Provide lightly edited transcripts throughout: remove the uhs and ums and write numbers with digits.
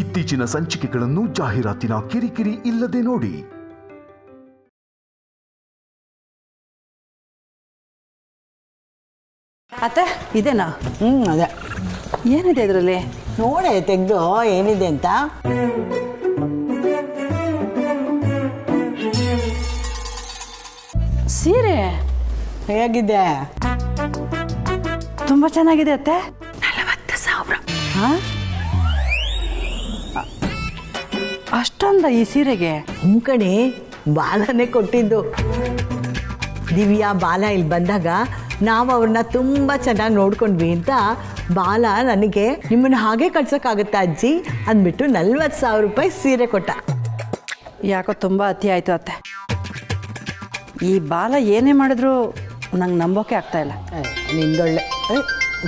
ಇತ್ತೀಚಿನ ಸಂಚಿಕೆಗಳನ್ನು ಜಾಹೀರಾತಿನ ಕಿರಿಕಿರಿ ಇಲ್ಲದೆ ನೋಡಿ. ಅತ್ತೆ ಇದೇನಾ? ಅದೇ. ಏನಿದೆ ಇದರಲ್ಲಿ? ನೋಡೆ ತೆಗೆದು ಏನಿದೆ ಅಂತ. ಸೀರೆ ಹೇಗಿದೆ? ತುಂಬಾ ಚೆನ್ನಾಗಿದೆ ಅತ್ತೆ. 40,000. ಅಷ್ಟೊಂದ ಈ ಸೀರೆಗೆ? ಕಣೆ, ಬಾಲನೇ ಕೊಟ್ಟಿದ್ದು. ದಿವ್ಯಾ ಬಾಲ ಇಲ್ಲಿ ಬಂದಾಗ ನಾವು ಅವ್ರನ್ನ ತುಂಬ ಚೆನ್ನಾಗಿ ನೋಡ್ಕೊಂಡ್ವಿ ಅಂತ ಬಾಲ ನನಗೆ ನಿಮ್ಮನ್ನು ಹಾಗೆ ಕಳ್ಸೋಕ್ಕಾಗುತ್ತಾ ಅಜ್ಜಿ ಅಂದ್ಬಿಟ್ಟು 40,000 ರೂಪಾಯಿ ಸೀರೆ ಕೊಟ್ಟ. ಯಾಕೋ ತುಂಬ ಅತಿ ಆಯಿತು ಅತ್ತೆ. ಈ ಬಾಲ ಏನೇ ಮಾಡಿದ್ರು ನಂಗೆ ನಂಬೋಕೆ ಆಗ್ತಾ ಇಲ್ಲ. ನಿಂದೊಳ್ಳೆ.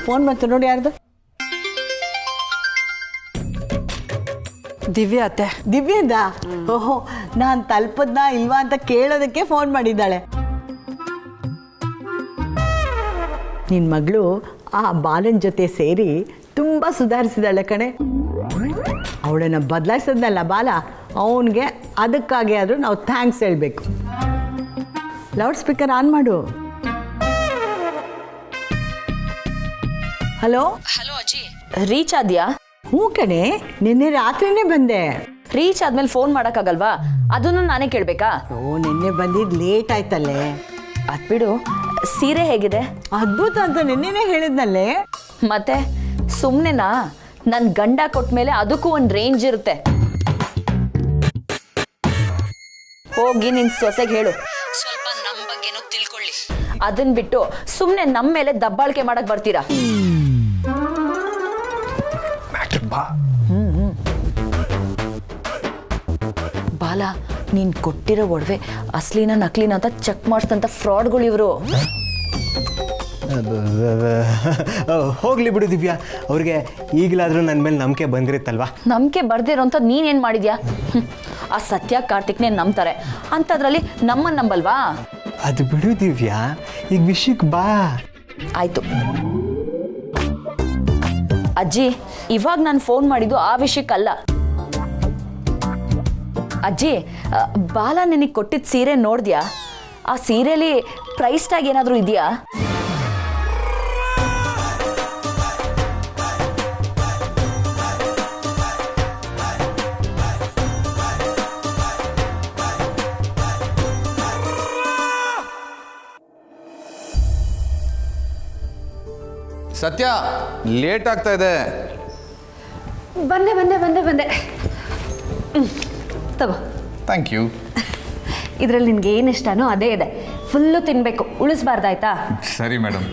ಫೋನ್ ಬಂತು ನೋಡಿ, ಯಾರ್ದು? ದಿವ್ಯಾ ಅತ್ತೆ. ದಿವ್ಯದ? ಓಹೋ, ನಾನು ತಲುಪದ್ನಾ ಇಲ್ವಾ ಅಂತ ಕೇಳೋದಕ್ಕೆ ಫೋನ್ ಮಾಡಿದ್ದಾಳೆ. ನಿನ್ನ ಮಗಳು ಆ ಬಾಲನ್ ಜೊತೆ ಸೇರಿ ತುಂಬ ಸುಧಾರಿಸಿದಾಳೆ ಕಣೆ. ಅವಳನ್ನು ಬದಲಾಯಿಸೋದ್ನಲ್ಲ ಬಾಲ, ಅವನಿಗೆ ಅದಕ್ಕಾಗಿ ಆದರೂ ನಾವು ಥ್ಯಾಂಕ್ಸ್ ಹೇಳಬೇಕು. ಲೌಡ್ ಸ್ಪೀಕರ್ ಆನ್ ಮಾಡು. ಹಲೋ ಹಲೋ ಅಜ್ಜಿ, ರೀಚ್ ಆದ್ಯಾ? ಹ್ಞೂ ಕಣೆ, ನಿನ್ನೆ ರಾತ್ರಿನೇ ಬಂದೆ. ರೀಚ್ ಆದ್ಮೇಲೆ ಫೋನ್ ಮಾಡೋಕ್ಕಾಗಲ್ವಾ? ಅದನ್ನು ನಾನೇ ಕೇಳಬೇಕಾ? ಓ, ನಿನ್ನೆ ಬಂದಿದ್ದು ಲೇಟ್ ಆಯ್ತಲ್ಲೇ. ಅದು ಬಿಡು, ಸೀರೆ ಹೇಗಿದೆ? ಅದ್ಭುತ ಅಂತ ನಿನ್ನೆನೇ ಹೇಳಿದ್ನಲ್ಲೇ. ಮತ್ತೆ ಸುಮ್ಮನೆನಾ? ನನ್ನ ಗಂಡ ಕೊಟ್ಟ ಮೇಲೆ ಅದಕ್ಕೂ ಒಂದು ರೇಂಜ್ ಇರುತ್ತೆ. ಹೋಗಿ ನಿನ್ನ ಸೊಸೆಗೆ ಹೇಳು, ಸ್ವಲ್ಪ ನಮ್ಮ ಬಗ್ಗೆನೂ ತಿಳ್ಕೊಳ್ಳಿ. ಅದನ್ನ ಬಿಟ್ಟು ಸುಮ್ಮನೆ ನಮ್ಮ ಮೇಲೆ ದಬ್ಬಾಳಿಕೆ ಮಾಡಕ್ ಬರ್ತೀರಾ? ಬಾಲ, ನೀನ್ ಕೊಟ್ಟಿರೋ ಒಡವೆ ಅಸ್ಲಿನ ನಕಲಿನ ಅಂತ ಚೆಕ್ ಮಾಡಿಸ್ತಂತ ಫ್ರಾಡ್ಗಳು ಇವರು. ಹೋಗ್ಲಿ ಬಿಡು ದಿವ್ಯಾ, ಅವ್ರಿಗೆ ಈಗಲಾದ್ರೂ ನನ್ನ ಮೇಲೆ ನಂಬಿಕೆ ಬಂದಿರುತ್ತಲ್ವಾ? ನಂಬಿಕೆ ಬರ್ದಿರೋಂಥ ನೀನೇನು ಮಾಡಿದ್ಯಾ? ಆ ಸತ್ಯ ಕಾರ್ತಿಕ್ನೇ ನಂಬ್ತಾರೆ ಅಂಥದ್ರಲ್ಲಿ ನಮ್ಮನ್ನು ನಂಬಲ್ವಾ? ಅದು ಬಿಡು ದಿವ್ಯಾ, ಈಗ ವಿಷಯಕ್ಕೆ ಬಾ. ಆಯ್ತು ಅಜ್ಜಿ, ಇವಾಗ ನಾನು ಫೋನ್ ಮಾಡಿದ್ದು ಆ ವಿಷಯಕ್ಕಲ್ಲ. ಅಜ್ಜಿ, ಬಾಲ ನಿನಗೆ ಕೊಟ್ಟಿದ್ದ ಸೀರೆ ನೋಡಿದ್ಯಾ? ಆ ಸೀರೆಯಲ್ಲಿ ಪ್ರೈಸ್ ಟ್ಯಾಗ್ ಏನಾದರೂ ಇದೆಯಾ? ಸತ್ಯ, ಲೇಟ್ ಆಗ್ತಾ ಇದೆ. ಬಂದೆ ಬಂದೆ ಬಂದೆ ಬಂದೆ ತಗೋ. Thank you. ಇದರಲ್ಲಿ ನಿನ್ಗೆ ಏನು ಇಷ್ಟನೋ ಅದೇ ಇದೆ. ಫುಲ್ಲು ತಿನ್ಬೇಕು, ಉಳಿಸ್ಬಾರ್ದಾಯ್ತಾ? ಸರಿ ಮೇಡಮ್.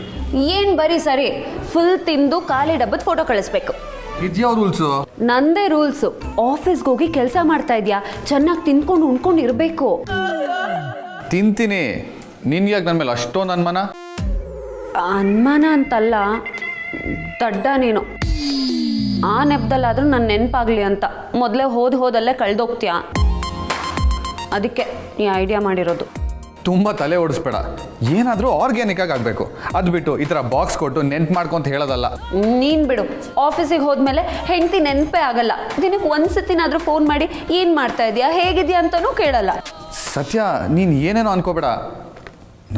ಏನು ಬರೀ ಸರಿ, ಫುಲ್ ತಿಂದು ಖಾಲಿ ಡಬ್ಬದ ಫೋಟೋ ಕಳಿಸ್ಬೇಕು. ಇದ್ಯಾವ ರೂಲ್ಸು? ನಂದೇ ರೂಲ್ಸು. ಆಫೀಸ್ಗೆ ಹೋಗಿ ಕೆಲಸ ಮಾಡ್ತಾ ಇದೆಯಾ, ಚೆನ್ನಾಗಿ ತಿನ್ಕೊಂಡು ಉಣ್ಕೊಂಡು ಇರಬೇಕು. ತಿಂತೀನಿ. ನಿನ್ಗೆ ಯಾಕೆ ನನ್ನ ಮೇಲೆ ಅಷ್ಟೊಂದು ಅನುಮಾನ? ಅನುಮಾನ ಅಂತಲ್ಲ, ದಡ್ಡ ನೀನು. ಆ ನೆಪದಲ್ಲಾದ್ರೂ ನನ್ನ ನೆನಪಾಗ್ಲಿ ಅಂತ ಮೊದಲೇ ಹೋದಲ್ಲೇ ಕಳೆದೋಗ್ತೀಯ. ಅದಕ್ಕೆ ಈ ಐಡಿಯಾ ಮಾಡಿರೋದು. ತುಂಬ ತಲೆ ಓಡಿಸ್ಬೇಡ, ಏನಾದರೂ ಆರ್ಗ್ಯಾನಿಕ್ ಆಗಿ ಆಗಬೇಕು. ಅದು ಬಿಟ್ಟು ಈ ಥರ ಬಾಕ್ಸ್ ಕೊಟ್ಟು ನೆನ್ಪು ಮಾಡ್ಕೊಂತ ಹೇಳೋದಲ್ಲ. ನೀನು ಬಿಡು, ಆಫೀಸಿಗೆ ಹೋದ್ಮೇಲೆ ಹೆಂಡತಿ ನೆನಪೇ ಆಗಲ್ಲ. ದಿನಕ್ಕೆ ಒಂದ್ಸತಿನಾದ್ರೂ ಫೋನ್ ಮಾಡಿ ಏನು ಮಾಡ್ತಾ ಇದೆಯಾ, ಹೇಗಿದೆಯಾ ಅಂತಲೂ ಕೇಳಲ್ಲ. ಸತ್ಯ, ನೀನು ಏನೇನೋ ಅನ್ಕೋಬೇಡ,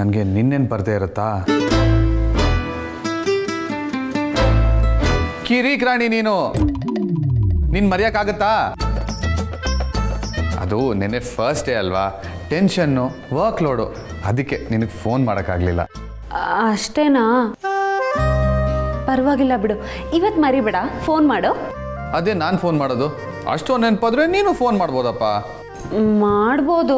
ನನಗೆ ನಿನ್ನೇನು ಬರ್ದೇ ಇರುತ್ತಾ? ಕಿರಿಕ್ ರಾಣಿ ನೀನು ಮರೆಯೋಕ್ಕಾಗತ್ತಾ? ಅದು ನೆನ್ನೆ ಫಸ್ಟ್ ಡೇ ಅಲ್ವಾ, ಟೆನ್ಷನ್ನು, ವರ್ಕ್ ಲೋಡು, ಅದಕ್ಕೆ ನಿನಗೆ ಫೋನ್ ಮಾಡೋಕ್ಕಾಗಲಿಲ್ಲ. ಅಷ್ಟೇನಾ? ಪರವಾಗಿಲ್ಲ ಬಿಡು, ಇವತ್ತು ಮರಿಬೇಡ, ಫೋನ್ ಮಾಡು. ಅದೇ ನಾನು ಫೋನ್ ಮಾಡೋದು. ಅಷ್ಟೊಂದು ನೆನಪಾದ್ರೆ ನೀನು ಫೋನ್ ಮಾಡ್ಬೋದಪ್ಪ. ಮಾಡ್ಬೋದು,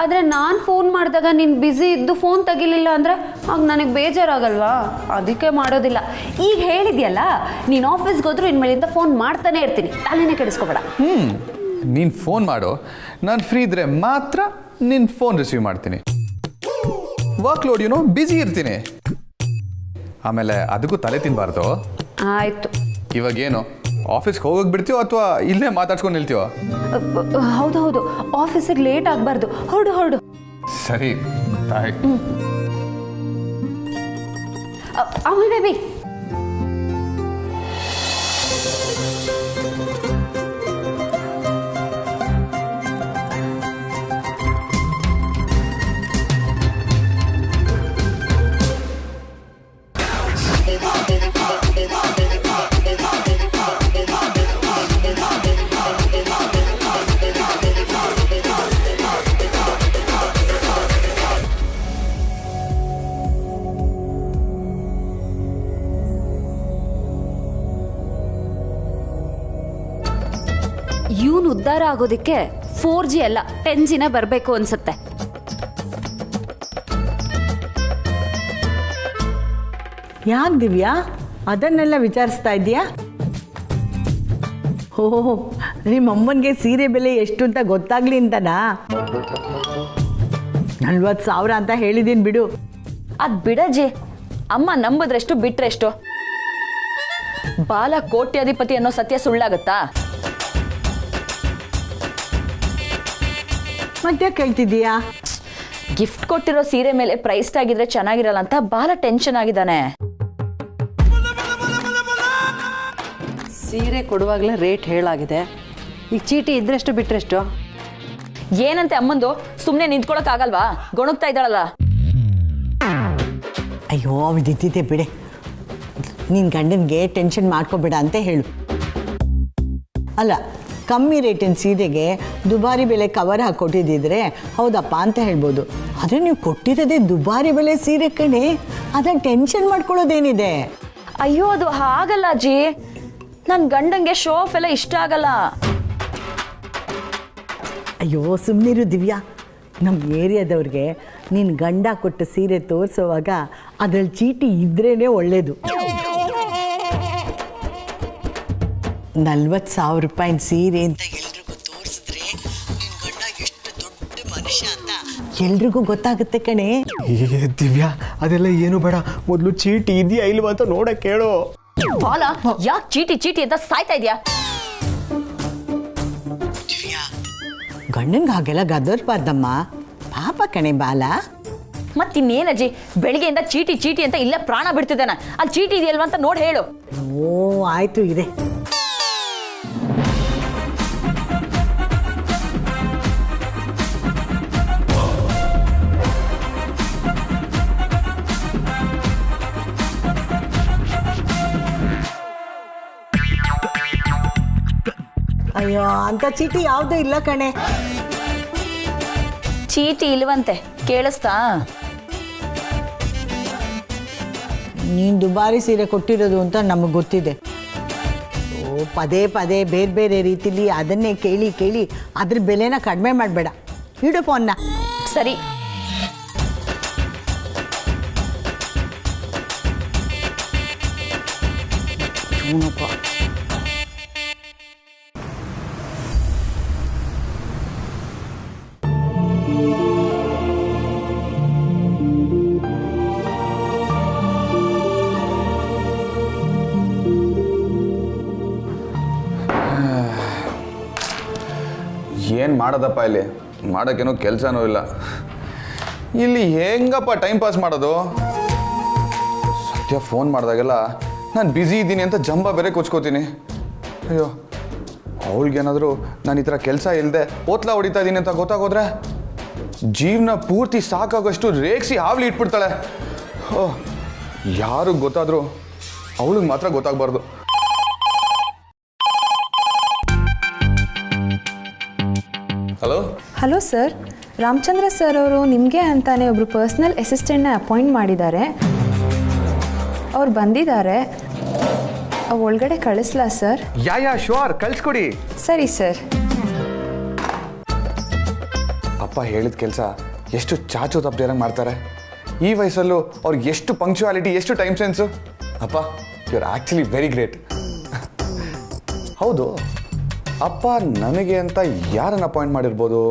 ಆದರೆ ನಾನು ಫೋನ್ ಮಾಡಿದಾಗ ನೀನು ಬ್ಯುಸಿ ಇದ್ದು ಫೋನ್ ತೆಗಿಲಿಲ್ಲ ಅಂದರೆ ಆಗ ನನಗೆ ಬೇಜಾರಾಗಲ್ವಾ? ಅದಕ್ಕೆ ಮಾಡೋದಿಲ್ಲ. ಈಗ ಹೇಳಿದ್ಯಲ್ಲ, ನೀನು ಆಫೀಸ್ಗೆ ಹೋದ್ರೂ ಇನ್ಮೇಲಿಂದ ಫೋನ್ ಮಾಡ್ತಾನೆ ಇರ್ತೀನಿ, ತಲೆನೇ ಕೆಡಿಸ್ಕೋಬೇಡ. ನೀನು ಫೋನ್ ಮಾಡು, ನಾನು ಫ್ರೀ ಇದ್ರೆ ಮಾತ್ರ ನಿನ್ನ ಫೋನ್ ರಿಸೀವ್ ಮಾಡ್ತೀನಿ. ವರ್ಕ್ ಲೋಡ್ ಬ್ಯುಸಿ ಇರ್ತೀನಿ. ಆಮೇಲೆ ಅದಕ್ಕೂ ತಲೆ ತಿನ್ನಬಾರ್ದು. ಆಯಿತು. ಇವಾಗೇನು ಆಫೀಸ್ಗೆ ಹೋಗೋಕೆ ಬಿಡ್ತೀವೋ ಅಥವಾ ಇಲ್ಲೇ ಮಾತಾಡ್ಸ್ಕೊಂಡು ನಿಲ್ತೀವೋ? ಹೌದು, ಆಫೀಸಿಗೆ ಲೇಟ್ ಆಗಬಾರ್ದು. ಹೊರಡು. ಸರಿ, ಬಾಯ್. ಅಮಲ್ ಬೇಬಿ, ಇವನು ಉದ್ಧಾರ ಆಗೋದಕ್ಕೆ 4G ಅಲ್ಲ 10Gನೇ ಬರಬೇಕು ಅನ್ಸುತ್ತೆ. ಯಾಕೆ ದಿವ್ಯಾ ಅದನ್ನೆಲ್ಲ ವಿಚಾರಿಸ್ತಾ ಇದೆಯಾ? ಓಹೋ, ನಿಮ್ಮ ಅಮ್ಮನಿಗೆ ಸೀರೆ ಬೆಲೆ ಎಷ್ಟು ಅಂತ ಗೊತ್ತಾಗ್ಲಿ ಅಂತನಾ? 40,000 ಅಂತ ಹೇಳಿದೀನಿ ಬಿಡು. ಅದ್ ಬಿಡಜ್ಜಿ, ಅಮ್ಮ ನಂಬುದ್ರೆಷ್ಟು ಬಿಟ್ರೆಷ್ಟು. ಬಾಲ ಕೋಟ್ಯಾಧಿಪತಿ ಅನ್ನೋ ಸತ್ಯ ಸುಳ್ಳಾಗತ್ತಾ? ಮತ್ತೆ ಕೇಳ್ತಿದ್ದೀಯಾ? ಗಿಫ್ಟ್ ಕೊಟ್ಟಿರೋ ಸೀರೆ ಮೇಲೆ ಪ್ರೈಸ್ ಆಗಿದ್ರೆ ಚೆನ್ನಾಗಿರಲ್ಲ ಅಂತ ಬಾಲ ಟೆನ್ಷನ್ ಆಗಿದ್ದಾನೆ. ಸೀರೆ ಕೊಡುವಾಗಲೇ ರೇಟ್ ಹೇಳಾಗಿದೆ. ಈಗ ಚೀಟಿ ಇದ್ರೆಷ್ಟು ಬಿಟ್ರೆಷ್ಟು? ಏನಂತೆ ಅಮ್ಮಂದು? ಸುಮ್ಮನೆ ನಿಂತ್ಕೊಳಕ್ ಆಗಲ್ವಾ? ಗೊಣಗ್ತಾ ಇದ್ದಾಳಲ್ಲ. ಅಯ್ಯೋ ಇದ್ದಿದ್ದೆ ಬಿಡೆ, ನಿನ್ನ ಗಂಡನಿಗೆ ಟೆನ್ಷನ್ ಮಾಡ್ಕೋಬೇಡ ಅಂತ ಹೇಳು. ಅಲ್ಲ, ಕಮ್ಮಿ ರೇಟಿನ ಸೀರೆಗೆ ದುಬಾರಿ ಬೆಲೆ ಕವರ್ ಹಾಕ್ಕೊಟ್ಟಿದ್ದಿದ್ರೆ ಹೌದಪ್ಪ ಅಂತ ಹೇಳ್ಬೋದು. ಆದರೆ ನೀವು ಕೊಟ್ಟಿರೋದೇ ದುಬಾರಿ ಬೆಲೆ ಸೀರೆ ಕಣೆ, ಅದನ್ನು ಟೆನ್ಷನ್ ಮಾಡ್ಕೊಳ್ಳೋದೇನಿದೆ? ಅಯ್ಯೋ ಅದು ಹಾಗಲ್ಲ ಅಜ್ಜಿ, ನನ್ನ ಗಂಡಂಗೆ ಶೋ ಆಫ್ ಎಲ್ಲ ಇಷ್ಟ ಆಗಲ್ಲ. ಅಯ್ಯೋ ಸುಮ್ಮನಿರು ದಿವ್ಯಾ, ನಮ್ಮ ಏರಿಯಾದವ್ರಿಗೆ ನಿನ್ನ ಗಂಡ ಕೊಟ್ಟ ಸೀರೆ ತೋರಿಸೋವಾಗ ಅದರಲ್ಲಿ ಚೀಟಿ ಇದ್ರೇ ಒಳ್ಳೇದು. 40,000 ರೂಪಾಯಿನ ಸೀರೆ ಅಂತ ಎಲ್ರಿಗೂ ತೋರಿಸಿದ್ರೆ ನಿನ್ನ ಗಂಡ ಎಷ್ಟು ದೊಡ್ಡ ಮನುಷ್ಯ ಅಂತ ಎಲ್ರಿಗೂ ಗೊತ್ತಾಗುತ್ತೆ ಕಣೆ. ದಿವ್ಯಾ ಅದೆಲ್ಲ ಏನು ಬೇಡ, ಮೊದಲು ಚೀಟಿ ಇದೆಯಾ ಇಲ್ವಾ ಅಂತ ನೋಡಕ್ಕೆ ಹೇಳು. ಬಾಲ ಯಾಕೆ ಚೀಟಿ ಚೀಟಿ ಅಂತ ಸಾಯ್ತಾ ಇದೆಯಾ? ಗಂಡನ್ಗೆ ಹಾಗೆಲ್ಲ ಗದರ್ಬಾರ್ದಮ್ಮ, ಪಾಪ ಕಣೆ ಬಾಲ. ಮತ್ತಿನ್ನೇನಜ್ಜಿ, ಬೆಳಿಗ್ಗೆಯಿಂದ ಚೀಟಿ ಚೀಟಿ ಅಂತ ಇಲ್ಲ ಪ್ರಾಣ ಬಿಡ್ತಿದ್ದಾನ. ಅಲ್ಲಿ ಚೀಟಿ ಇದೆಯಲ್ವಾ ಅಂತ ನೋಡಿ ಹೇಳು. ಓ ಆಯ್ತು ಇದೆ. ಅಯ್ಯೋ ಅಂತ ಚೀಟಿ ಯಾವುದೂ ಇಲ್ಲ ಕಣೆ. ಚೀಟಿ ಇಲ್ವಂತೆ, ಕೇಳಿಸ್ತಾ? ನೀನು ದುಬಾರಿ ಸೀರೆ ಕೊಟ್ಟಿರೋದು ಅಂತ ನಮಗೆ ಗೊತ್ತಿದೆ. ಓ ಪದೇ ಪದೇ ಬೇರೆ ಬೇರೆ ರೀತಿಲಿ ಅದನ್ನೇ ಕೇಳಿ ಕೇಳಿ ಅದ್ರ ಬೆಲೆನ ಕಡಿಮೆ ಮಾಡಬೇಡ. ಇಡು ಫೋನ್ನ. ಸರಿ. ಏನು ಮಾಡೋದಪ್ಪ, ಇಲ್ಲಿ ಮಾಡೋಕ್ಕೇನೋ ಕೆಲಸನೂ ಇಲ್ಲ. ಇಲ್ಲಿ ಹೆಂಗಪ್ಪ ಟೈಮ್ ಪಾಸ್ ಮಾಡೋದು? ಸತ್ಯ ಫೋನ್ ಮಾಡಿದಾಗೆಲ್ಲ ನಾನು ಬ್ಯುಸಿ ಇದ್ದೀನಿ ಅಂತ ಜಂಬ ಬೇರೆ ಕೊಚ್ಕೋತೀನಿ. ಅಯ್ಯೋ, ಅವಳಿಗೇನಾದರೂ ನಾನು ಈ ಥರ ಕೆಲಸ ಇಲ್ಲದೆ ಓತ್ಲಾ ಹೊಡಿತಾ ಇದ್ದೀನಿ ಅಂತ ಗೊತ್ತಾಗೋದ್ರೆ ಜೀವನ ಪೂರ್ತಿ ಸಾಕಾಗೋಷ್ಟು ರೇಗಿಸಿ ಹಾವಳಿ ಇಟ್ಬಿಡ್ತಾಳೆ. ಓಹ್, ಯಾರಿಗೆ ಗೊತ್ತಾದರೂ ಅವಳಿಗೆ ಮಾತ್ರ ಗೊತ್ತಾಗಬಾರ್ದು. Hello hello sir, Ramachandra sir ಅವರು ನಿಮಗೆ ಅಂತಾನೆ ಒಬ್ಬರು ಪರ್ಸ್ನಲ್ ಅಸಿಸ್ಟೆಂಟ್ನ ಅಪಾಯಿಂಟ್ ಮಾಡಿದ್ದಾರೆ. ಅವ್ರು ಬಂದಿದ್ದಾರೆ. ಒಳಗಡೆ ಕಳಿಸ್ಲಾ ಸರ್? ಯಾ ಶೋರ್, ಕಳಿಸ್ಕೊಡಿ. ಸರಿ ಸರ್. ಅಪ್ಪ ಹೇಳಿದ ಕೆಲಸ ಎಷ್ಟು ಚಾಚು ತಪ್ಪದೇರಂಗೆ ಮಾಡ್ತಾರೆ. ಈ ವಯಸ್ಸಲ್ಲೂ ಅವ್ರಿಗೆ ಎಷ್ಟು ಪಂಕ್ಚುಯಾಲಿಟಿ, ಎಷ್ಟು ಟೈಮ್ ಸೆನ್ಸು. ಅಪ್ಪ, you are actually very great. ಹೌದು, ಅಪ್ಪ ನನಗೆ ಅಂತ ಯಾರನ್ನು ಅಪಾಯಿಂಟ್ ಮಾಡಿರ್ಬೋದು?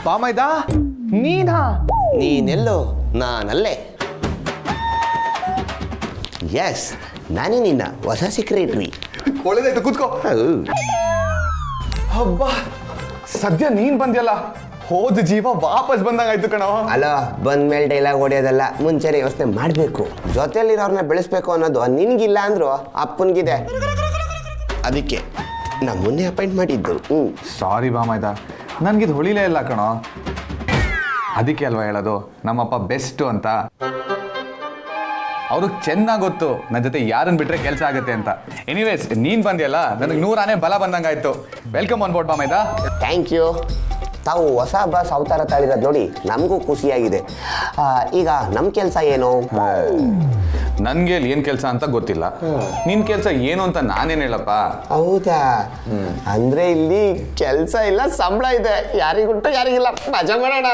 ಪಾಮೈದ ನೀನಾ? ನೀನೆಲ್ಲೋ ನಾನಲ್ಲೇ. ಎಸ್, ನಾನೇ ನಿನ್ನ ಹೊಸ ಸೆಕ್ರೆಟ್ರಿ. ಒಳ್ಳೇದಾಯ್ತು, ಕೂತ್ಕೋ. ಹಬ್ಬ, ಸದ್ಯ ನೀನ್ ಬಂದ್ಯಲ್ಲ, ಹೋದ ಜೀವ ವಾಪಸ್ ಬಂದಂಗಾಯ್ತು ಕಣೋ. ಅಲ್ಲ ಬಂದ್ಮೇಲೆ ಡೈಲಾಗ್ ಹೊಡೆಯೋದಲ್ಲ, ಮುಂಚೆನೆ ಯೋಚನೆ ಮಾಡಬೇಕು. ಜೊತೆಯಲ್ಲಿರೋರ್ನ ಬೆಳೆಸ್ಬೇಕು ಅನ್ನೋದು ನಿನ್ಗಿಲ್ಲ ಅಂದ್ರು ಅಪ್ಪನಿಗಿದೆ. ಅದಕ್ಕೆ ನಾ ಮೊನ್ನೆ ಅಪಾಯಿಂಟ್ ಮಾಡಿದ್ದು. ಸಾರಿ ಬಾಮೈದ, ನನ್ಗಿದು ಹೊಳಿಲೇ ಇಲ್ಲ ಕಣೋ. ಅದಕ್ಕೆ ಅಲ್ವಾ ಹೇಳೋದು ನಮ್ಮಪ್ಪ ಬೆಸ್ಟ್ ಅಂತ. ಅವ್ರಿಗೆ ಚೆನ್ನಾಗಿ ಗೊತ್ತು ನನ್ನ ಜೊತೆ ಯಾರನ್ನ ಬಿಟ್ರೆ ಕೆಲಸ ಆಗುತ್ತೆ ಅಂತ. ಎನಿವೇಸ್ ನೀನ್ ಬಂದಿಯಲ್ಲ, ನನಗೆ 100 ಆನೆ ಬಲ ಬಂದಂಗಾಯ್ತು. ವೆಲ್ಕಮ್ ಆನ್ ಬೋರ್ಡ್ ಬಾಮೈದ. Thank you. ತಾವು ಹೊಸ ಬಸ್ ಅವತಾರ ತಾಳಿರೋದು ನೋಡಿ ನಮಗೂ ಖುಷಿಯಾಗಿದೆ. ಈಗ ನಮ್ಮ ಕೆಲಸ ಏನು? ನನ್ಗೆ ಇಲ್ಲಿ ಏನ್ ಕೆಲಸ ಅಂತ ಗೊತ್ತಿಲ್ಲ. ನಿನ್ ಕೆಲಸ ಏನು ಅಂತ ನಾನೇನ್ ಹೇಳಪ್ಪ. ಹೌದಾ? ಅಂದ್ರೆ ಇಲ್ಲಿ ಕೆಲಸ ಇಲ್ಲ, ಸಂಬಳ ಇದೆ. ಯಾರಿಗುಂಟು ಯಾರಿಗಿಲ್ಲ, ಮಜಾ ಮಾಡೋಣ.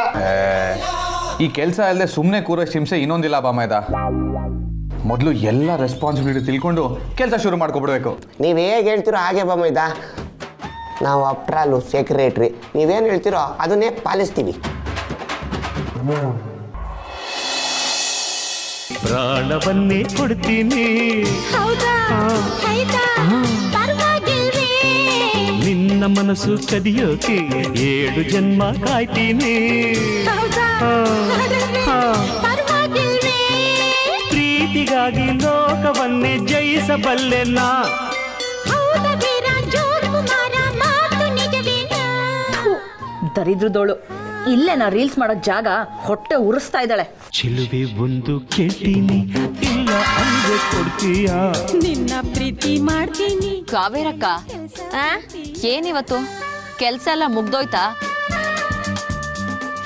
ಈ ಕೆಲಸ ಇಲ್ಲದೆ ಸುಮ್ಮನೆ ಕೂರೋ ಹಿಂಸೆ ಇನ್ನೊಂದಿಲ್ಲ ಬಾಮೈದ. ಮೊದಲು ಎಲ್ಲ ರೆಸ್ಪಾನ್ಸಿಬಿಲಿಟಿ ತಿಳ್ಕೊಂಡು ಕೆಲಸ ಶುರು ಮಾಡ್ಕೊಬಿಡ್ಬೇಕು. ನೀವು ಹೇಗೆ ಹೇಳ್ತೀರೋ ಹಾಗೆ ಬಾಮೈದ. ನಾವು ಅಪ್ರಾಲು ಸೆಕ್ರೆಟ್ರಿ, ನೀವೇನು ಹೇಳ್ತೀರೋ ಅದನ್ನೇ ಪಾಲಿಸ್ತೀವಿ. ಪ್ರಾಣವನ್ನೇ ಕೊಡ್ತೀನಿ, ನಿನ್ನ ಮನಸ್ಸು ಕದಿಯೋಕೆ 7 ಜನ್ಮ ಕಾಯ್ತೀನಿ. ಪ್ರೀತಿಗಾಗಿ ಲೋಕವನ್ನೇ ಜಯಿಸಬಲ್ಲೆ ನಾ. ದರಿದ್ರದೋಳು ಇಲ್ಲೇ ನಾ ರೀಲ್ಸ್ ಮಾಡೋಕ್ ಜಾಗ, ಹೊಟ್ಟೆ ಉರಿಸ್ತಾ ಇದ್ದಾಳೆ. ಚಿಲುವೆ ಒಂದು ಕೆಟ್ಟಿನಿ, ಇಲ್ಲ ಅಂದ್ರೆ ಕೊಡ್ತೀಯಾ? ನಿನ್ನ ಪ್ರೀತಿ ಮಾಡ್ತೀನಿ. ಕಾವೇರಕ್ಕ, ಏನಿವತ್ತು ಕೆಲ್ಸ ಎಲ್ಲ ಮುಗ್ದೋಯ್ತಾ?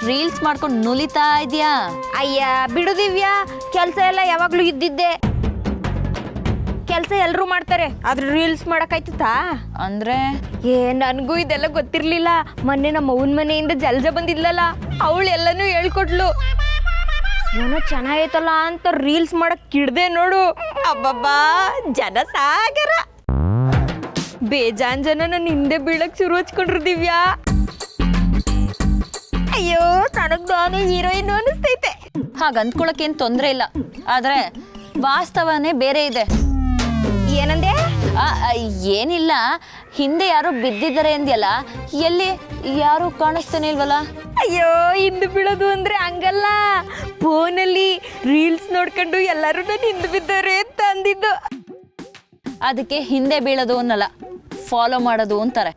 ರೀಲ್ಸ್ ಮಾಡ್ಕೊಂಡು ನುಲಿತಾ ಇದೆಯಾ? ಅಯ್ಯ ಬಿಡು ದಿವ್ಯಾ, ಕೆಲಸ ಎಲ್ಲ ಯಾವಾಗ್ಲೂ ಇದ್ದಿದ್ದೆ. ಕೆಲಸ ಎಲ್ಲರೂ ಮಾಡ್ತಾರೆ, ಆದ್ರೆ ರೀಲ್ಸ್ ಮಾಡಕ್ಕಾಯ್ತಾ? ಅಂದ್ರೆ ನನಗೂ ಇದೆಲ್ಲ ಗೊತ್ತಿರ್ಲಿಲ್ಲ. ಮೊನ್ನೆ ನಮ್ಮ ಅವ್ವನ ಮನೆಯಿಂದ ಜಲ್ಜ ಬಂದಿದ್ಲಲ್ಲ, ಅವಳು ಎಲ್ಲನೂ ಹೇಳ್ಕೊಟ್ಲು. ಏನೋ ಚೆನ್ನಾಗೈತಲ್ಲ ಅಂತ ರೀಲ್ಸ್ ಮಾಡಕ್ ಕಿಡ್ದೆ ನೋಡು. ಅಬ್ಬಬ್ಬಾ, ಜನ ಸಾಗರ. ಬೇಜಾನ್ ಜನ ನನ್ನ ಹಿಂದೆ ಬೀಳಕ್ ಶುರು ಹಚ್ಕೊಂಡ್ರು ದಿವ್ಯಾ. ಅಯ್ಯೋ, ನನಗ್ ನಾನು ಹೀರೋಯಿನ್ ಅನಿಸ್ತೈತೆ. ಹಾಗ ಅಂದ್ಕೊಳಕ್ಕೇನು ತೊಂದರೆ ಇಲ್ಲ, ಆದ್ರೆ ವಾಸ್ತವನೇ ಬೇರೆ ಇದೆ. ಏನಂದೆ? ಏನಿಲ್ಲ, ಹಿಂದೆ ಯಾರು ಬಿದ್ದಿದ್ದಾರೆ ಅಂದ್ಯಲ್ಲ, ಎಲ್ಲಿ ಯಾರು ಕಾಣಿಸ್ತಾನೆ ಇಲ್ವಲ್ಲ? ಅಯ್ಯೋ, ಹಿಂದೆ ಬೀಳೋದು ಅಂದ್ರೆ ಹಂಗಲ್ಲ, ಫೋನಲ್ಲಿ ರೀಲ್ಸ್ ನೋಡ್ಕೊಂಡು ಎಲ್ಲರೂ ನಾನು ಹಿಂದೆ ಬಿದ್ದಾರೆ ಅಂತ ಅಂದಿದ್ದು. ಅದಕ್ಕೆ ಹಿಂದೆ ಬೀಳೋದು ಅನ್ನಲ್ಲ, ಫಾಲೋ ಮಾಡೋದು ಅಂತಾರೆ.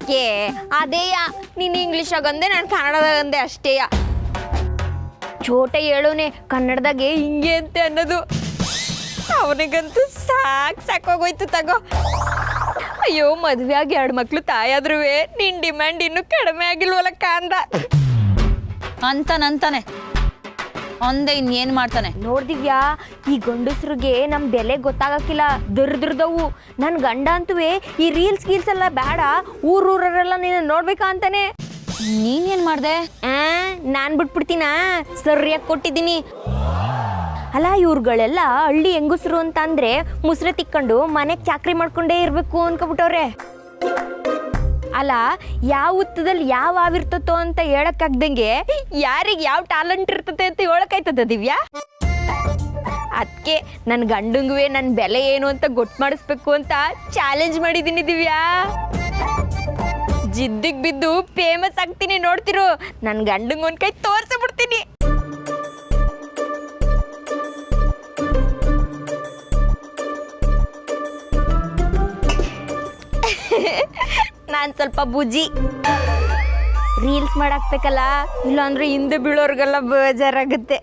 ಅದೇಯ, ನೀನು ಇಂಗ್ಲೀಷಾಗಂದೆ, ನಾನು ಕನ್ನಡದಾಗಂದೆ ಅಷ್ಟೇಯ. ಚೋಟ ಹೇಳೋನೆ ಕನ್ನಡದಾಗೆ ಹಿಂಗೆ ಅಂತ ಅನ್ನೋದು. ಅವನಿಗಂತೂ ಸಾಕೋಗೋಯ್ತು ತಗೋ. ಅಯ್ಯೋ, ಮದ್ವೆ ಆಗಿ 2 ಮಕ್ಳು ತಾಯಾದ್ರೂ ನಿನ್ ಡಿಮ್ಯಾಂಡ್ ಇನ್ನೂ ಕಡಿಮೆ ಆಗಿಲ್ವಲ್ಲಕ್ಕ ಅಂದ. ಅಂತಾನೆ ಒಂದೇ ಇನ್ನೇನ್ ಮಾಡ್ತಾನೆ ನೋಡ್ದಿವ್ಯಾ, ಈ ಗಂಡಸ್ರಿಗೆ ನಮ್ ಬೆಲೆ ಗೊತ್ತಾಗಕ್ಕಿಲ್ಲ, ದರ್ದವು. ನನ್ ಗಂಡ ಅಂತುವೆ ಈ ರೀಲ್ಸ್ ಗೀಲ್ಸ್ ಎಲ್ಲ ಬೇಡ, ಊರೂರೆಲ್ಲ ನೀನು ನೋಡ್ಬೇಕಾ ಅಂತಾನೆ. ನೀನೇನ್ ಮಾಡ್ದೆ? ನಾನ್ ಬಿಟ್ಬಿಡ್ತೀನ, ಸರಿಯಾಗಿ ಕೊಟ್ಟಿದ್ದೀನಿ. ಅಲ್ಲ, ಇವ್ರುಗಳೆಲ್ಲ ಹಳ್ಳಿ ಹೆಂಗಸರು ಅಂತ ಅಂದ್ರೆ ಮುಸ್ರೆ ತಿಕ್ಕೊಂಡು ಮನೆಗೆ ಚಾಕ್ರಿ ಮಾಡ್ಕೊಂಡೇ ಇರ್ಬೇಕು ಅನ್ಕೊಬಿಟ್ಟವ್ರೆ. ಅಲ್ಲ, ಯಾವ ಹುತ್ತದಲ್ಲಿ ಯಾವ ಆವಿರ್ತತೋ ಅಂತ ಹೇಳಕ್ಕಾಗ್ದಂಗೆ ಯಾರಿಗೆ ಯಾವ ಟ್ಯಾಲೆಂಟ್ ಇರ್ತದೆ ಅಂತ ಹೇಳಕ್ಕಾಯ್ತದ ದಿವ್ಯಾ? ಅದಕ್ಕೆ ನನ್ನ ಗಂಡಂಗುವೆ ನನ್ನ ಬೆಲೆ ಏನು ಅಂತ ಗೊತ್ತು ಮಾಡಿಸ್ಬೇಕು ಅಂತ ಚಾಲೆಂಜ್ ಮಾಡಿದ್ದೀನಿ ದಿವ್ಯಾ. ಜಿದ್ದಿಗೆ ಬಿದ್ದು ಫೇಮಸ್ ಆಗ್ತೀನಿ, ನೋಡ್ತಿರು. ನನ್ನ ಗಂಡಂಗೆ ಒಂದು ಕೈ ತೋರಿಸ್ಬಿಡ್ತೀನಿ. ನಾನು ಸ್ವಲ್ಪ ಬುಜಿ, ರೀಲ್ಸ್ ಮಾಡಾಕ್ಬೇಕಲ್ಲ, ಇಲ್ಲಾಂದ್ರೆ ಹಿಂದೆ ಬೀಳೋರ್ಗೆಲ್ಲ ಬೇಜಾರಾಗುತ್ತೆ.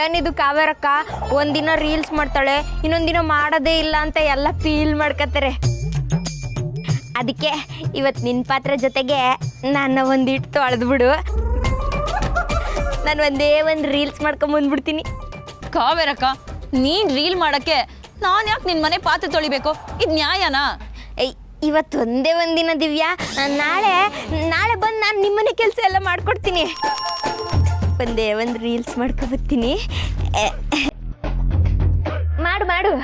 ಏನಿದು ಕಾವೇರಕ್ಕ, ಒಂದಿನ ರೀಲ್ಸ್ ಮಾಡ್ತಾಳೆ, ಇನ್ನೊಂದಿನ ಮಾಡೋದೇ ಇಲ್ಲ ಅಂತ ಎಲ್ಲ ಫೀಲ್ ಮಾಡ್ಕೊತಾರೆ. ಅದಕ್ಕೆ ಇವತ್ತು ನಿನ್ನ ಪಾತ್ರ ಜೊತೆಗೆ ನನ್ನ ಒಂದಿಟ್ಟು ತೊಳೆದ್ಬಿಡು, ನಾನು ಒಂದೇ ಒಂದು ರೀಲ್ಸ್ ಮಾಡ್ಕೊಂಬಂದ್ಬಿಡ್ತೀನಿ. ಕಾವೇರಕ್ಕ, ನೀನ್ ರೀಲ್ ಮಾಡಕ್ಕೆ ನಾನು ಯಾಕೆ ನಿನ್ ಮನೆ ಪಾತ್ರೆ ತೊಳಿಬೇಕು? ಇದು ನ್ಯಾಯನಾ? ಇವತ್ತು ಒಂದೇ ಒಂದಿನ ದಿವ್ಯಾ, ನಾಳೆ ಬಂದು ನಾನು ನಿಮ್ಮನೆ ಕೆಲಸ ಎಲ್ಲ ಮಾಡ್ಕೊಡ್ತೀನಿ. ಒಂದೇ ಒಂದು ರೀಲ್ಸ್ ಮಾಡ್ಕೊಬರ್ತೀನಿ. ಮಾಡು.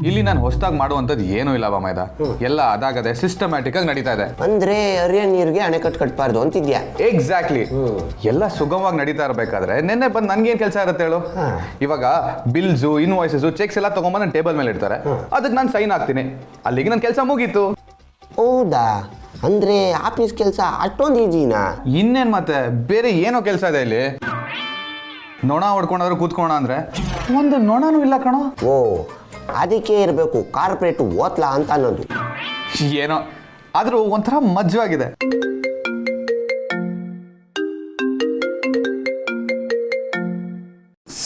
ಇಲ್ಲಿ ನಾನು ಹೊಸದಾಗಿ ಮಾಡುವಂಥದ್ದು ಏನೂ ಇಲ್ಲ ಬಾಮೈದ. ಎಲ್ಲ ಅದಾಗದೆ ಸಿಸ್ಟಮ್ಯಾಟಿಕ್ ಆಗಿ ನಡೀತಾ ಇದೆ. ಅಂದ್ರೆ ಹರಿಯ ನೀರಿಗೆ ಅಣೆಕಟ್ಟು ಕಟ್ಬಾರ್ದು ಅಂತಿದ್ಯಾ? ಎಕ್ಸಾಕ್ಟ್ಲಿ. ಎಲ್ಲ ಸುಗಮವಾಗಿ ನಡೀತಾ ಇರಬೇಕಾದ್ರೆ ನಿನ್ನೆ ಬಂದು ನನ್ಗೇನು ಕೆಲಸ ಇರುತ್ತೆ ಹೇಳು? ಇವಾಗ ಬಿಲ್ಸು, ಇನ್ವಾಯ್ಸಸ್, ಚೆಕ್ಸ್ ಎಲ್ಲ ತಗೊಂಬಂದು ನನ್ನ ಟೇಬಲ್ ಮೇಲೆ ಇಡ್ತಾರೆ. ಅದಕ್ಕೆ ನಾನು ಸೈನ್ ಹಾಕ್ತೀನಿ. ಅಲ್ಲಿಗೆ ನನ್ನ ಕೆಲಸ ಮುಗೀತು. ಹೌದಾ? ಅಂದ್ರೆ ಆಫೀಸ್ ಕೆಲಸ ಅಷ್ಟೊಂದು ಈಜಿನಾ? ಇನ್ನೇನು ಮತ್ತೆ, ಬೇರೆ ಏನೋ ಕೆಲಸ ಇದೆ ಇಲ್ಲಿ. ನೊಣ ಹೊಡ್ಕೊಂಡಾದ್ರೂ ಕೂತ್ಕೋಣ ಅಂದ್ರೆ ಒಂದು ನೊಣನೂ ಇಲ್ಲ ಕಣೋ. ಓ, ಅದಕ್ಕೆ ಇರಬೇಕು ಕಾರ್ಪೊರೇಟ್ ಓತ್ಲಾ ಅಂತ ಅನ್ನೋದು. ಏನೋ ಆದ್ರೂ ಒಂಥರ ಮಜ್ವಾಗಿದೆ.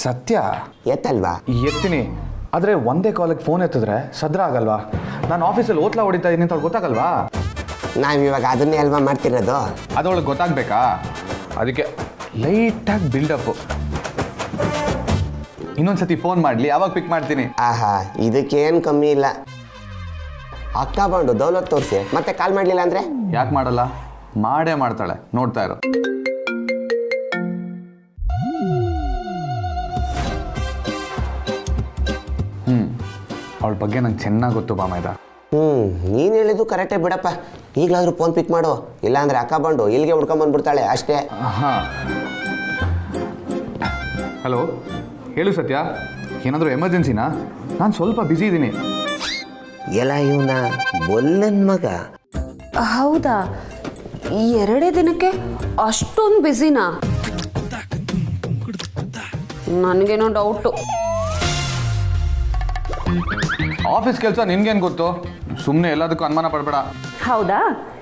ಸತ್ಯ ಎತ್ತಲ್ವಾ? ಎತ್ತೀನಿ, ಆದ್ರೆ ಒಂದೇ ಕಾಲಿಗೆ ಫೋನ್ ಎತ್ತಿದ್ರೆ ಸದ್ರ ಆಗಲ್ವಾ? ನಾನು ಆಫೀಸಲ್ಲಿ ಓತ್ಲಾ ಹೊಡಿತಾ ಇದೀನಿ ಅಂತ ಗೊತ್ತಾಗಲ್ವಾ? ನಾವಿವಾಗ ಅದನ್ನೇ ಅಲ್ವಾ ಮಾಡ್ತಿರೋದು. ಅದೊಳಗೆ ಗೊತ್ತಾಗ್ಬೇಕಾ? ಅದಕ್ಕೆ ಲೈಟಾಗಿ ಬಿಲ್ಡಪ್. ಇನ್ನೊಂದ್ಸತಿ ಫೋನ್ ಮಾಡ್ಲಿ, ಅವಾಗ ಪಿಕ್ ಮಾಡ್ತೀನಿ. ಆಹಾ, ಇದಕ್ಕೇನು ಕಮ್ಮಿ ಇಲ್ಲ. ಅಕ್ಕ ಬಂದು ದೌಲತ್ ತೋರಿಸಿ ಮತ್ತೆ ಕಾಲ್ ಮಾಡಲಿಲ್ಲ ಅಂದ್ರೆ? ಯಾಕೆ ಮಾಡಲ್ಲ? ಮಾಡೇ ಮಾಡ್ತಾಳೆ, ನೋಡ್ತಾ ಇರೋ. ಅವಳ ಬಗ್ಗೆ ನಂಗೆ ಚೆನ್ನಾಗಿ ಗೊತ್ತು ಬಾಮೈದ. ನೀನು ಹೇಳಿದ್ದು ಕರೆಕ್ಟೇ ಬಿಡಪ್ಪ. ಈಗಲಾದ್ರೂ ಫೋನ್ ಪಿಕ್ ಮಾಡು, ಇಲ್ಲಾಂದ್ರೆ ಅಕ್ಕ ಬಂದು ಇಲ್ಲಿಗೆ ಹುಡ್ಕೊಂಬಂದ್ಬಿಡ್ತಾಳೆ ಅಷ್ಟೇ. ಹಾಂ, ಹಲೋ, ಹೇಳು ಸತ್ಯ, ಏನಾದರೂ ಎಮರ್ಜೆನ್ಸಿನಾ? ನಾನು ಸ್ವಲ್ಪ ಬ್ಯುಸಿ ಇದ್ದೀನಿ. ಎಲ್ಲ ಇವನ ಬೊಲ್ಲನ್ ಮಗ. ಹೌದಾ? 2 ದಿನಕ್ಕೆ ಅಷ್ಟೊಂದು ಬ್ಯುಸಿನಾ? ನನಗೇನೋ ಡೌಟು. ಆಫೀಸ್ ಕೆಲಸ ನಿನ್ಗೇನು ಗೊತ್ತು? ಸುಮ್ಮನೆ ಎಲ್ಲದಕ್ಕೂ ಅನುಮಾನ ಪಡಬೇಡ. ಹೌದಾ?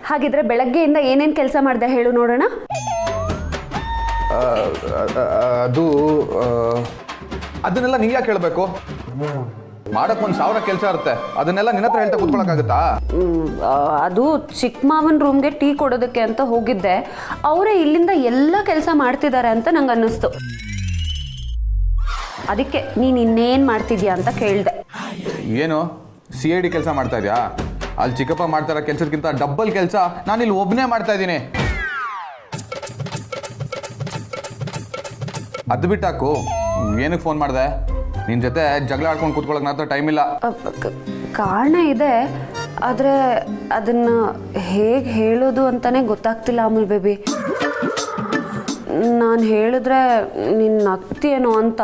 ಹಾಗಿದ್ರೆ ಬೆಳಗ್ಗೆಯಿಂದ ಏನೇನು ಕೆಲಸ ಮಾಡಿದೆ ಹೇಳು ನೋಡೋಣ. ಅದು ಅದನ್ನೆಲ್ಲ ನೀನು ಯಾಕೆ ಕೇಳಬೇಕು? ಮಾಡಕ್ಕೆ 1,000 ಕೆಲಸ ಇರುತ್ತೆ. ಅದನ್ನೆಲ್ಲ ನಿನ್ನ ಹತ್ರ ಹೇಳ್ತಾ ಕೂತ್ಕೊಳ್ಳೋಕ್ಕಾಗುತ್ತಾ? ಅದು ಚಿಕ್ಕ ಮಾವನ ರೂಮ್ಗೆ ಟೀ ಕೊಡೋದಕ್ಕೆ ಅಂತ ಹೋಗಿದ್ದೆ. ಅವರೇ ಇಲ್ಲಿಂದ ಎಲ್ಲ ಕೆಲಸ ಮಾಡ್ತಿದ್ದಾರೆ ಅಂತ ನಂಗೆ ಅನ್ನಿಸ್ತು. ಅದಕ್ಕೆ ನೀನು ಇನ್ನೇನು ಮಾಡ್ತಿದ್ಯಾ ಅಂತ ಕೇಳಿದೆ. ಏನು CID ಕೆಲಸ ಮಾಡ್ತಾ ಇದೆಯಾ? ಅಲ್ಲಿ ಚಿಕ್ಕಪ್ಪ ಮಾಡ್ತಾರ ಕೆಲಸಕ್ಕಿಂತ ಡಬ್ಬಲ್ ಕೆಲಸ ನಾನಿಲ್ಲಿ ಒಬ್ಬನೇ ಮಾಡ್ತಾ ಇದ್ದೀನಿ. ಅದು ಬಿಟ್ಟಾಕು, ಏನಕ್ಕೆ ಫೋನ್ ಮಾಡಿದೆ? ನಿನ್ನ ಜೊತೆ ಜಗಳ ಆಡ್ಕೊಂಡು ಕೂತ್ಕೊಳ್ಳೋಕೆ ನನ್ನ ಹತ್ರ ಟೈಮ್ ಇಲ್ಲ. ಕಾರಣ ಇದೆ, ಆದರೆ ಅದನ್ನು ಹೇಗೆ ಹೇಳೋದು ಅಂತಲೇ ಗೊತ್ತಾಗ್ತಿಲ್ಲ ಅಮೂಲ್ ಬೇಬಿ. ನಾನು ಹೇಳಿದ್ರೆ ನಿನ್ನ ನಗ್ತೀಯೇನೋ ಅಂತ.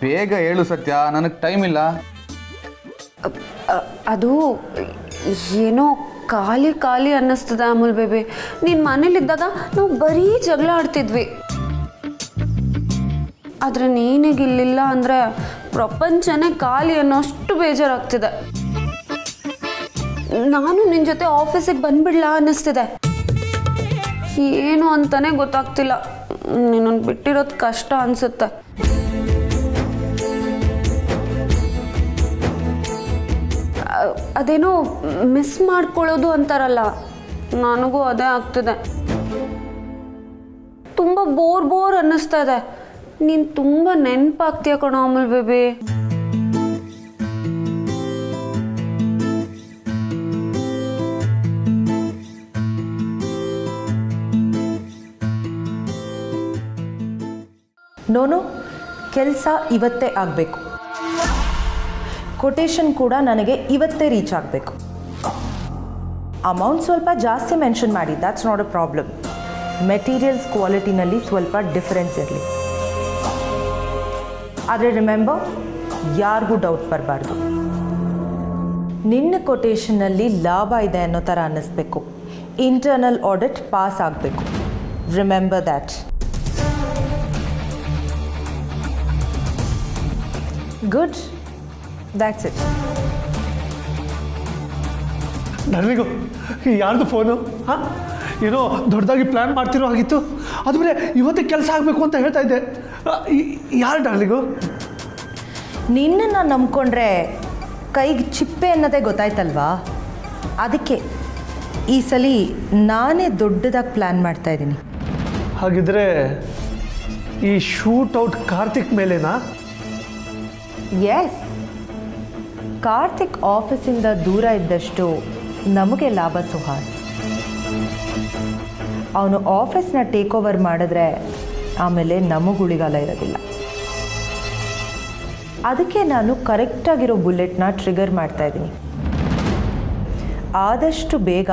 ಬೇಗ ಹೇಳು ಸತ್ಯ, ನನಗೆ ಟೈಮ್ ಇಲ್ಲ. ಅದು ಏನೋ ಖಾಲಿ ಖಾಲಿ ಅನ್ನಿಸ್ತದೆ ಅಮೂಲ್ ಬೇಬಿ. ನಿನ್ನ ಮನೇಲಿದ್ದಾಗ ನಾವು ಬರೀ ಜಗಳ ಆಡ್ತಿದ್ವಿ. ಆದರೆ ನೀನಿಗಿಲ್ಲಿಲ್ಲ ಅಂದರೆ ಪ್ರಪಂಚನೇ ಖಾಲಿ ಅನ್ನೋಷ್ಟು ಬೇಜಾರಾಗ್ತಿದೆ. ನಾನು ನಿನ್ನ ಜೊತೆ ಆಫೀಸಿಗೆ ಬಂದ್ಬಿಡ್ಲಾ ಅನ್ನಿಸ್ತಿದೆ. ಏನು ಅಂತಾನೆ ಗೊತ್ತಾಗ್ತಿಲ್ಲ. ನಿನ್ನನ್ನು ಬಿಟ್ಟಿರೋದು ಕಷ್ಟ ಅನಿಸುತ್ತೆ. ಅದೇನೋ ಮಿಸ್ ಮಾಡ್ಕೊಳ್ಳೋದು ಅಂತಾರಲ್ಲ, ನನಗೂ ಅದೇ ಆಗ್ತಿದೆ. ತುಂಬ ಬೋರ್ ಅನ್ನಿಸ್ತಾ ಇದೆ. ನೀನು ತುಂಬ ನೆನಪಾಗ್ತೀಯ ಕಣೋ ಅಮೂಲ್ ಬೇಬಿ. ನೋನು, ಕೆಲಸ ಇವತ್ತೇ ಆಗಬೇಕು. ಕೊಟೇಶನ್ ಕೂಡ ನನಗೆ ಇವತ್ತೇ ರೀಚ್ ಆಗಬೇಕು. ಅಮೌಂಟ್ ಸ್ವಲ್ಪ ಜಾಸ್ತಿ ಮೆನ್ಷನ್ ಮಾಡಿ, that's not a problem. Materials ಕ್ವಾಲಿಟಿನಲ್ಲಿ ಸ್ವಲ್ಪ ಡಿಫರೆನ್ಸ್ ಇರಲಿ. ಆದರೆ ರಿಮೆಂಬರ್, ಯಾರಿಗೂ ಡೌಟ್ ಬರಬಾರ್ದು. ನಿನ್ನ ಕೊಟೇಶನ್ನಲ್ಲಿ ಲಾಭ ಇದೆ ಅನ್ನೋ ಥರ ಅನ್ನಿಸ್ಬೇಕು. ಇಂಟರ್ನಲ್ ಆಡಿಟ್ ಪಾಸ್ ಆಗಬೇಕು. Remember that. Good, that's it. ನನಗೂ ಯಾರ್ದು ಫೋನು? ಹಾಂ, ಏನೋ ದೊಡ್ಡದಾಗಿ ಪ್ಲ್ಯಾನ್ ಮಾಡ್ತಿರೋ ಆಗಿತ್ತು. ಅದು ಬೇರೆ ಇವತ್ತೇ ಕೆಲಸ ಆಗಬೇಕು ಅಂತ ಹೇಳ್ತಾ ಇದ್ದೆ. ಯಾರು ಡಾರ್ಲಿಂಗು? ನಿನ್ನನ್ನು ನಂಬ್ಕೊಂಡ್ರೆ ಕೈಗೆ ಚಿಪ್ಪೆ ಅನ್ನೋದೇ ಗೊತ್ತಾಯ್ತಲ್ವಾ? ಅದಕ್ಕೆ ಈ ಸಲ ನಾನೇ ದೊಡ್ಡದಾಗಿ ಪ್ಲ್ಯಾನ್ ಮಾಡ್ತಾಯಿದ್ದೀನಿ. ಹಾಗಿದ್ರೆ ಈ ಶೂಟೌಟ್ ಕಾರ್ತಿಕ್ ಮೇಲೇನಾ? ಎಸ್. ಕಾರ್ತಿಕ್ ಆಫೀಸಿಂದ ದೂರ ಇದ್ದಷ್ಟು ನಮಗೆ ಲಾಭ ಸುಹಾಸ್. ಅವನು ಆಫೀಸ್ನ ಟೇಕ್ ಓವರ್ ಮಾಡಿದ್ರೆ ಆಮೇಲೆ ನಮಗುಳಿಗಾಲ ಇರೋದಿಲ್ಲ. ಅದಕ್ಕೆ ನಾನು ಕರೆಕ್ಟಾಗಿರೋ ಬುಲೆಟ್ನ ಟ್ರಿಗರ್ ಮಾಡ್ತಾ ಇದ್ದೀನಿ. ಆದಷ್ಟು ಬೇಗ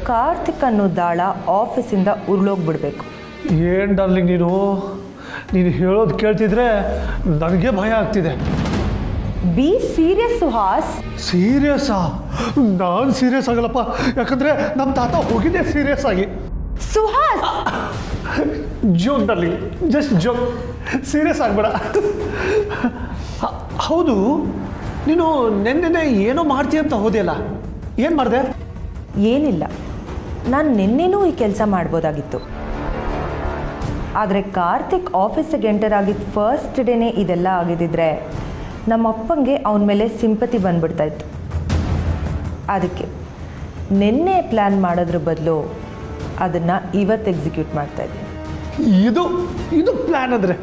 ಕಾರ್ತಿಕ್ ಅನ್ನೋ ದಾಳ ಆಫೀಸಿಂದ ಉರುಳೋಗ್ಬಿಡ್ಬೇಕು. ಏನು ಡಾರ್ಲಿಂಗ್ ನೀನು ಹೇಳೋದು ಕೇಳ್ತಿದ್ರೆ ನನಗೆ ಭಯ ಆಗ್ತಿದೆ. Be serious Suhas. ಸೀರಿಯಸ್ಸಾ? ನಾನು ಸೀರಿಯಸ್ ಆಗಲ್ಲಪ್ಪ, ಯಾಕಂದರೆ ನಮ್ಮ ತಾತ ಹೋಗಿದ್ದೆ ಸೀರಿಯಸ್ ಆಗಿ. Suhas, joke darling, just joke, serious ಆಗಬೇಡ. ಹೌದು, ನೀನು ನೆನ್ನೆ ಏನೋ ಮಾಡ್ತೀಯ ಅಂತ ಹೋದೆಯಲ್ಲ, ಏನು ಮಾಡಿದೆ? ಏನಿಲ್ಲ, ನಾನು ನಿನ್ನೆನೂ ಈ ಕೆಲಸ ಮಾಡ್ಬೋದಾಗಿತ್ತು. ಆದರೆ ಕಾರ್ತಿಕ್ ಆಫೀಸಿಗೆ ಎಂಟರ್ ಆಗಿದ್ದು ಫಸ್ಟ್ ಡೇನೇ ಇದೆಲ್ಲ ಆಗಿದ್ದಿದ್ರೆ ನಮ್ಮ ಅಪ್ಪಂಗೆ ಅವನ ಮೇಲೆ ಸಿಂಪತಿ ಬಂದ್ಬಿಡ್ತಾ ಇತ್ತು. ಅದಕ್ಕೆ ನಿನ್ನೆ ಪ್ಲ್ಯಾನ್ ಮಾಡೋದ್ರ ಬದಲು ಅದನ್ನು ಇವತ್ತು ಎಕ್ಸಿಕ್ಯೂಟ್ ಮಾಡ್ತಾ ಇದ್ದೀನಿ. ಇದು ಪ್ಲ್ಯಾನ್ ಅಂದರೆ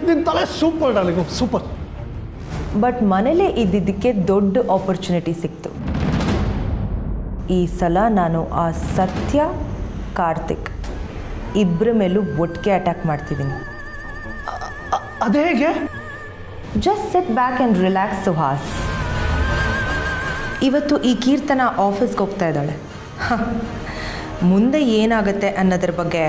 ನಿನ್ನ ತಲೆ ಸೂಪರ್ ಡಾರ್ಲಿಂಗು, ಸೂಪರ್. ಬಟ್ ಮನೇಲೇ ಇದ್ದಿದ್ದಕ್ಕೆ ದೊಡ್ಡ ಆಪರ್ಚುನಿಟಿ ಸಿಕ್ತು. ಈ ಸಲ ನಾನು ಆ ಸತ್ಯ ಕಾರ್ತಿಕ್ ಇಬ್ಬರ ಮೇಲೂ ಒಟ್ಟಿಗೆ ಅಟ್ಯಾಕ್ ಮಾಡ್ತಿದ್ದೀನಿ. ಅದೇ ಹೇಗೆ? Just sit back and relax Suhas. ಇವತ್ತು ಈ ಕೀರ್ತನ ಆಫೀಸ್ಗೆ ಹೋಗ್ತಾ ಇದ್ದಾಳೆ. ಮುಂದೆ ಏನಾಗುತ್ತೆ ಅನ್ನೋದ್ರ ಬಗ್ಗೆ